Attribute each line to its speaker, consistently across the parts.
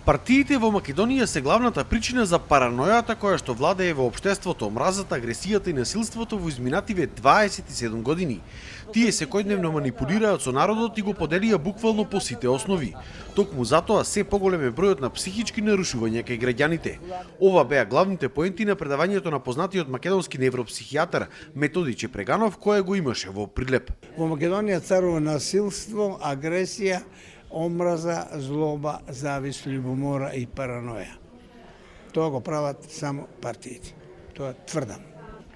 Speaker 1: Партиите во Македонија се главната причина за паранојата која што владее во општеството, омразата, агресијата и насилството во изминативе 27 години. Тие секојдневно манипулираат со народот и го поделија буквално по сите основи. Токму затоа се поголем е бројот на психички нарушувања кај граѓаните. Ова беа главните поенти на предавањето на познатиот македонски невропсихијатар Методи Чепреганов, кој го имаше во Прилеп.
Speaker 2: Во Македонија царува насилство, агресија, омраза, злоба, завист, љубомора и параноја. Тоа го прават само партиите. Тоа тврдам.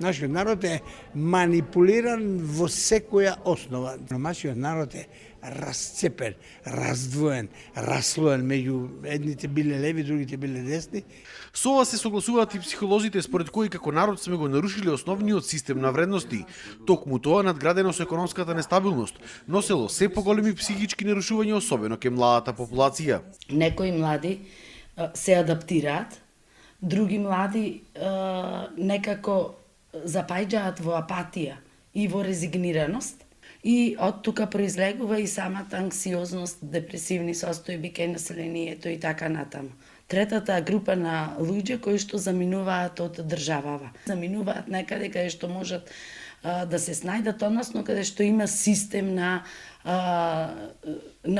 Speaker 2: Нашиот народ е манипулиран во секоја основа. Нашиот народ е расцепен, раздвоен, раслоен, меѓу едните биле леви, другите биле десни.
Speaker 1: Со ова се согласуваат и психолозите според кои како народ сме го нарушиле основниот систем на вредности. Токму тоа надградено со економската нестабилност, носело се поголеми психички нарушувања, особено кај младата популација.
Speaker 3: Некои млади се адаптираат, други млади некако запајџаат во апатија и во резигнираност. И од тука произлегува и самата анксиозност, депресивни состојби кај населението и така натаму. Третата група на луѓе кои што заминуваат од државава. Заминуваат некаде каде што можат да се снајдат, односно каде што има систем на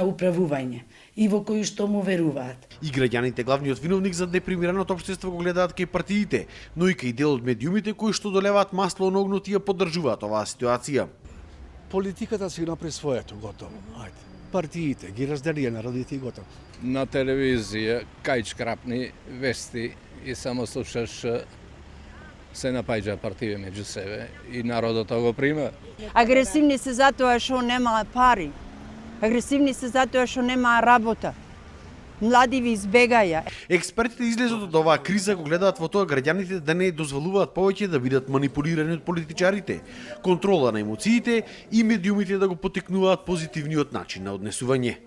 Speaker 3: управување и во кој што му веруваат.
Speaker 1: И граѓаните главниот виновник за депримираното општество го гледаат кај партиите, но и кај дел од медиумите кои што долеваат масло на огнот и ја поддржуваат оваа ситуација.
Speaker 4: Политиката си направи своето, готово. Ајде. Партиите ги разделија народите и готово.
Speaker 5: На телевизија кај крапни вести и само слушаш се напаѓа партија меѓу себе и народот го прима.
Speaker 6: Агресивни се затоа што нема пари. Агресивни се затоа што нема работа. Млади ви избегаја.
Speaker 1: Експертите излезот од оваа криза го гледаат во тоа граѓаните да не дозволуваат повеќе да бидат манипулирани од политичарите, контрола на емоциите и медиумите да го потикнуваат позитивниот начин на однесување.